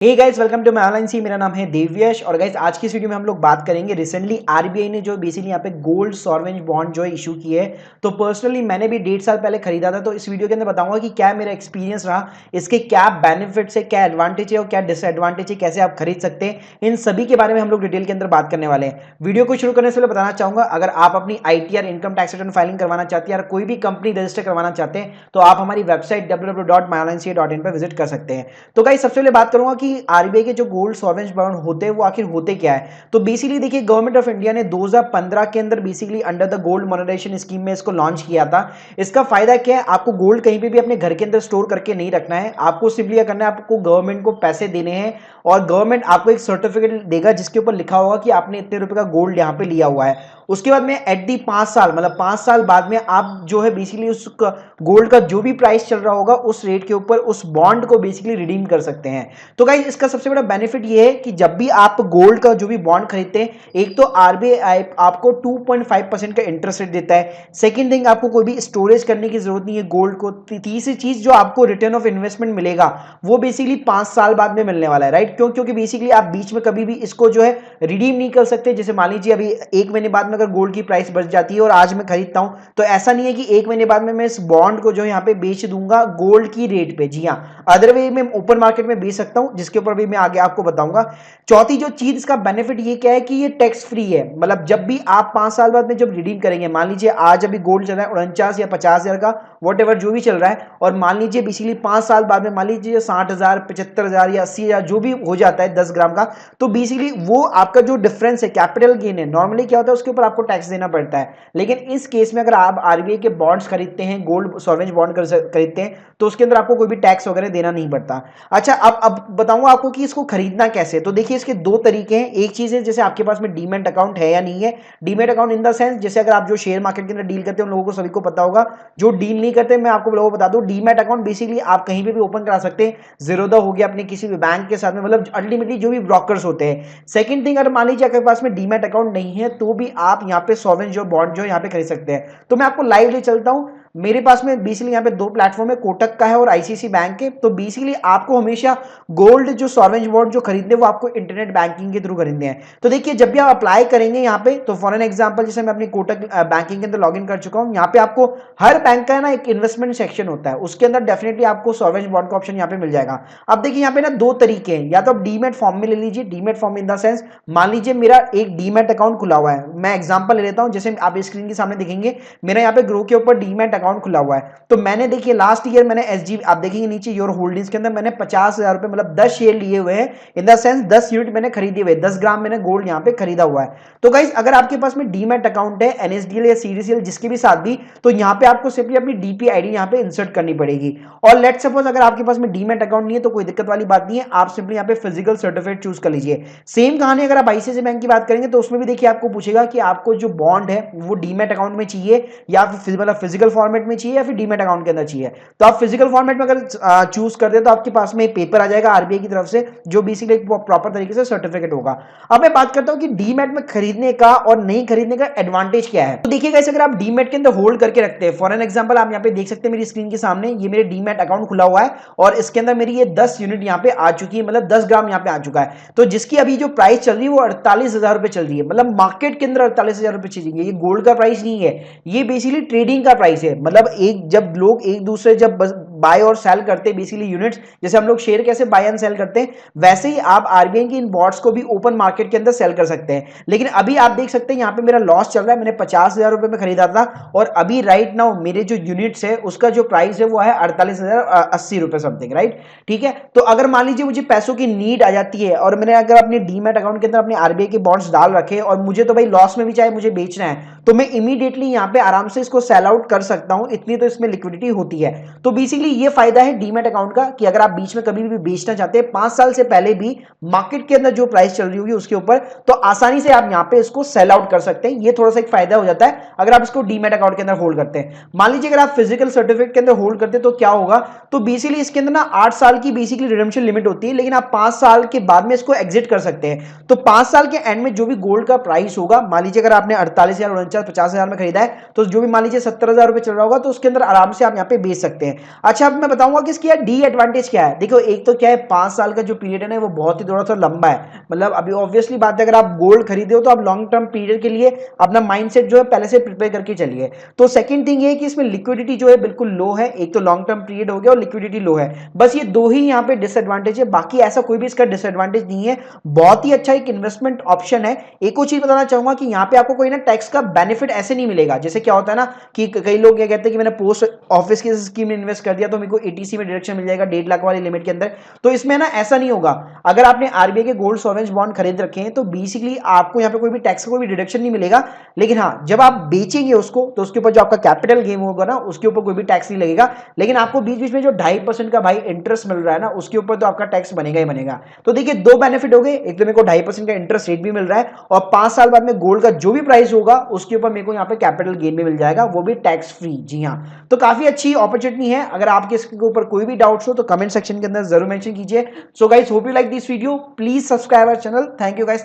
Hey guys, welcome to my online सी। मेरा नाम है देवयश और गाइस आज की इस वीडियो में हम लोग बात करेंगे रिसेंटली आरबीआई ने जो बेसिकली यहाँ पे गोल्ड सॉवरेन बॉन्ड जो है इशू की है। तो पर्सनली मैंने भी 1.5 साल पहले खरीदा था। तो इस वीडियो के अंदर बताऊंगा कि क्या मेरा एक्सपीरियंस रहा, इसके क्या बेनिफिट्स है, क्या एडवांटेज है और क्या डिसएडवांटेज है, कैसे आप खरीद सकते हैं, इन सभी के बारे में हम लोग डिटेल के अंदर बात करने वाले हैं। वीडियो को शुरू करने से पहले बताना चाहूंगा, अगर आप अपनी ITR income tax return filing करवाना चाहते हैं या कोई भी कंपनी रजिस्टर करवाना चाहते हैं तो आप हमारी वेबसाइट www.myonlinec.in पर विजिट कर सकते हैं। तो गाइस सबसे पहले बात करूंगा कि आरबीआई के जो गोल्ड सॉवरेन बॉन्ड होते हैं वो आखिर होते क्या है। तो बेसिकली देखिए, गवर्नमेंट ऑफ इंडिया ने 2015 के अंदर basically under the gold monetisation scheme में इसको लॉन्च किया था। इसका फायदा क्या है, आपको गोल्ड कहीं पे भी अपने घर के अंदर स्टोर करके नहीं रखना है। आपको सिंपली क्या करना है, आपको गवर्नमेंट को पैसे देने हैं और गवर्नमेंट आपको एक सर्टिफिकेट देगा जिसके ऊपर लिखा होगा कि आपने इतने रुपए का गोल्ड यहाँ पे लिया हुआ है। उसके बाद में एट दी 5 साल मतलब 5 साल बाद में आप जो है बेसिकली उस गोल्ड का जो भी प्राइस चल रहा होगा उस रेट के ऊपर उस बॉन्ड को बेसिकली रिडीम कर सकते हैं। तो गाइस इसका सबसे बड़ा बेनिफिट ये है कि जब भी आप गोल्ड का जो भी बॉन्ड खरीदते हैं, एक तो आरबीआई आपको 2.5% का इंटरेस्ट रेट देता है। सेकंड थिंग, आपको कोई भी स्टोरेज करने की जरूरत नहीं है गोल्ड को। तीसरी चीज, जो आपको रिटर्न ऑफ इन्वेस्टमेंट मिलेगा वो बेसिकली 5 साल बाद में मिलने वाला है, राइट। क्यों? क्योंकि बेसिकली आप बीच में कभी भी इसको जो है रिडीम नहीं कर सकते। जैसे मान लीजिए अभी 1 महीने बाद में अगर गोल्ड की प्राइस बढ़ जाती है और आज मैं खरीदता हूं, तो ऐसा नहीं है कि 1 महीने बाद में मैं इस बॉन्ड को जो यहाँ पे बेच दूंगा गोल्ड की रेट पे। जी हाँ, अदर वे मैं ओपन मार्केट में बेच सकता हूं, जिसके ऊपर भी मैं आगे आपको बताऊंगा। चौथी जो चीज, इसका बेनिफिट ये क्या है कि ये टैक्स फ्री है। मतलब जब भी आप 5 साल बाद में जब रिडीम करेंगे, मान लीजिए आज अभी गोल्ड चल रहा है 49 या 50 हजार का, वॉट एवर जो भी चल रहा है, और मान लीजिए बेसिकली 5 साल बाद में मान लीजिए 60 हजार 75 हजार या 80 हजार जो भी हो जाता है 10 ग्राम का, तो बेसिकली वो आपका जो डिफरेंस है कैपिटल गेन है, नॉर्मली क्या होता है उसके ऊपर आपको टैक्स देना पड़ता है। लेकिन इस केस में अगर आप आरबीआई के बॉन्ड्स खरीदते हैं, गोल्ड सॉवरेन बॉन्ड खरीदते हैं, तो उसके अंदर आपको कोई भी टैक्स वगैरह देना नहीं पड़ता। अच्छा, अब बताऊंगा आपको कि इसको खरीदना कैसे। तो देखिए, इसके दो तरीके हैं। एक चीज है जैसे आपके पास में डीमैट अकाउंट है या नहीं है। Demat account in the sense, जैसे अगर आप जो शेयर मार्केट के अंदर डील करते हैं उन लोगों को सभी को पता होगा। जो डील नहीं करते, मैं आपको लोगों को बता दूं, डीमैट अकाउंट बेसिकली आप कहीं पे भी ओपन करा सकते हैं। जीरोधा हो गया, अपने किसी भी बैंक के साथ में, मतलब अल्टीमेटली जो भी ब्रोकर्स होते हैं। सेकंड थिंग, अगर मान लीजिए आपके पास में डीमैट अकाउंट नहीं है तो भी आप यहाँ पे सॉवरेन जो बॉन्ड जो यहाँ पे खरीद सकते हैं। तो मैं आपको लाइव ले चलता हूँ। मेरे पास में बेसिकली यहाँ पे दो प्लेटफॉर्म है, कोटक का है और आईसीआईसी बैंक के। तो बेसिकली आपको हमेशा गोल्ड जो सॉवरेन बॉन्ड जो खरीदने वो आपको इंटरनेट बैंकिंग के थ्रू खरीदने हैं। तो देखिए, जब भी आप अप्लाई करेंगे यहाँ पे, तो फॉर एन एग्जांपल जैसे मैं अपनी कोटक बैंकिंग के अंदर लॉगिन कर चुका हूँ, यहाँ पे आपको हर बैंक का ना एक इन्वेस्टमेंट सेक्शन होता है, उसके अंदर डेफिनेटली आपको सॉवरेन बॉन्ड का ऑप्शन यहाँ पे मिल जाएगा। अब देखिए, यहाँ पे ना दो तरीके हैं, या तो आप डीमैट फॉर्म में ले लीजिए। Demat form in the sense, मान लीजिए मेरा एक डीमैट अकाउंट खुला हुआ है, मैं एग्जांपल ले लेता हूं, जैसे आप स्क्रीन के सामने देखेंगे मेरा यहाँ पे ग्रो के ऊपर डीमैट अकाउंट खुला हुआ है। तो मैंने देखिए लास्ट ईयर मैंने एसजी, आप देखेंगे नीचे योर होल्डिंग्स के अंदर मैंने 50,000 रुपए मतलब 10 शेयर लिए हुए हैं। इन द सेंस 10 यूनिट मैंने खरीदे हुए, 10 ग्राम मैंने गोल्ड यहाँ पे खरीदा हुआ है। तो गाइस, अगर आपके पास में डीमैट अकाउंट है एनएसडीएल या सीडीसीएल जिसके भी साथ भी, तो यहाँ पे आपको सिंपली अपनी डीपी आईडी यहाँ पे इंसर्ट करनी पड़ेगी। और लेट सपोज अगर आपके पास में डीमैट अकाउंट नहीं है तो कोई दिक्कत वाली बात नहीं है, आप सिंपली यहाँ पे फिजिकल सर्टिफिकेट चूज कर लीजिए। सेम कहानी अगर आप आईसीआईसी बैंक की बात करेंगे तो उसमें भी देखिए आपको पूछेगा कि आपको जो बॉन्ड है वो डीमैट अकाउंट में चाहिए या फिर मतलब फिजिकल फॉर्मेट में चाहिए या फिर डीमैट अकाउंट के अंदर चाहिए। तो आप फिजिकल फॉर्मेट में अगर चूज कर दे तो आपके पास में एक पेपर आ जाएगा आरबीआई की तरफ से जो बेसिकली एक प्रॉपर तरीके से सर्टिफिकेट होगा। अब मैं बात करता हूं कि डीमैट में खरीदने का और नहीं खरीदने का एडवांटेज क्या है। तो देखिए गाइस, अगर आप डीमैट के अंदर होल्ड करके रखते हैं, फॉर एन एग्जांपल आप यहाँ पे देख सकते हैं मेरी स्क्रीन के सामने, ये मेरे डीमैट अकाउंट खुला हुआ है और इसके अंदर मेरी ये 10 यूनिट यहाँ पे आ चुकी है, मतलब 10 ग्राम यहाँ पे आ चुका है। तो जिसकी अभी जो प्राइस चल रही है वो 48,000 रुपए चल रही है, मतलब मार्केट के अंदर 48,000 रुपए चलेंगे। ये गोल्ड का प्राइस नहीं है, ये बेसिकली ट्रेडिंग का प्राइस है। मतलब एक जब लोग एक दूसरे जब बाय और सेल करते हैं बेसिकली यूनिट्स, जैसे हम लोग शेयर कैसे बाय एंड सेल करते हैं, वैसे ही आप आरबीआई की इन बॉन्ड्स को भी ओपन मार्केट के अंदर सेल कर सकते हैं। लेकिन अभी आप देख सकते हैं यहाँ पे मेरा लॉस चल रहा है। मैंने 50,000 रुपए में खरीदा था और अभी राइट नाउ मेरे जो यूनिट्स है उसका जो प्राइस है वो है 48,080 रुपए समथिंग, राइट। ठीक है, तो अगर मान लीजिए मुझे पैसों की नीड आ जाती है और मैंने अगर अपने डीमैट अकाउंट के अंदर अपने आरबीआई के बॉन्ड्स डाल रखे और मुझे तो भाई लॉस में भी चाहे मुझे बेचना है, तो मैं इमीडिएटली यहाँ पे आराम से इसको सेल आउट कर सकता हूं, इतनी तो इसमें लिक्विडिटी होती है। तो बेसिकली ये फायदा है डीमैट अकाउंट का कि अगर आप बीच में कभी भी बेचना चाहते हैं 5 साल से पहले भी मार्केट के अंदर जो प्राइस चल रही होगी उसके ऊपर, तो आसानी से आप यहाँ पे इसको सेल आउट कर सकते हैं। ये थोड़ा सा एक फायदा हो जाता है अगर आप इसको डीमैट अकाउंट के अंदर होल्ड करते हैं। मान लीजिए अगर आप फिजिकल सर्टिफिकेट के अंदर होल्ड करते हैं तो क्या होगा, तो बेसिकली इसके अंदर ना 8 साल की बेसिकली रिडेम्पशन लिमिट होती है, लेकिन आप 5 साल के बाद में इसको एग्जिट कर सकते हैं। तो 5 साल के एंड में जो भी गोल्ड का प्राइस होगा, मान लीजिए अगर आपने 48,000 49 50,000 में खरीदा है, तो जो भी मान लीजिए 70,000 रुपए चल रहा होगा तो उसके अंदर आराम से आप यहाँ पे बेच सकते हैं। अच्छा, अच्छा, अब मैं बताऊंगा कि इसकी यार डी एडवांटेज क्या है। देखो, एक तो क्या है, 5 साल का जो पीरियड है ना वो बहुत ही थोड़ा सा लंबा है। मतलब अभी ऑब्वियसली बात है, अगर आप गोल्ड खरीदे हो तो आप लॉन्ग टर्म पीरियड के लिए अपना माइंडसेट जो है पहले से प्रिपेयर करके चलिए। तो सेकंड थिंग ये है कि इसमें लिक्विडिटी जो है बिल्कुल लो है। एक तो लॉन्ग टर्म पीरियड हो गया और लिक्विडिटी लो है, बस ये दो ही यहाँ पे डिसएडवांटेज है, बाकी ऐसा कोई भी इसका डिसएडवांटेज नहीं है। बहुत ही अच्छा एक इन्वेस्टमेंट ऑप्शन है। एक और चीज बताना चाहूंगा कि यहाँ पे आपको कोई ना टैक्स का बेनिफिट ऐसे नहीं मिलेगा। जैसे क्या होता है ना कि कई लोग ये कहते हैं कि मैंने पोस्ट ऑफिस की स्कीम में इन्वेस्ट कर दिया तो मेरे को एटीसी में डिडक्शन मिल जाएगा 1.5 लाख वाली लिमिट के अंदर। तो इसमें ना ऐसा नहीं होगा। अगर आपने आरबीआई के गोल्ड सॉवरेन बॉन्ड खरीद रखे हैं तो बेसिकली आपको यहाँ पे कोई भी टैक्स का कोई भी डिडक्शन नहीं मिलेगा। लेकिन हाँ, जब आप बेचेंगे उसको तो उसके ऊपर जो आपका कैपिटल गेन होगा ना उसके ऊपर कोई भी टैक्स नहीं लगेगा। लेकिन आपको बीच बीच में जो 2.5% का भाई इंटरेस्ट मिल रहा है ना उसके ऊपर तो आपका टैक्स बनेगा ही बनेगा। तो देखिए, दो बेनिफिट हो गए, एक तो मेरे को 2.5% का इंटरेस्ट रेट भी मिल रहा है और 5 साल बाद में गोल्ड का जो भी प्राइस होगा उसके ऊपर मेरे को यहाँ पे कैपिटल गेन भी मिल जाएगा, वो भी टैक्स फ्री। जी हाँ, तो काफी अच्छी अपॉर्चुनिटी है। अगर आपके इसके ऊपर कोई भी डाउट्स हो तो कमेंट सेक्शन के अंदर जरूर मेंशन कीजिए। So guys, hope you like this video, please subscribe our channel. Thank you guys.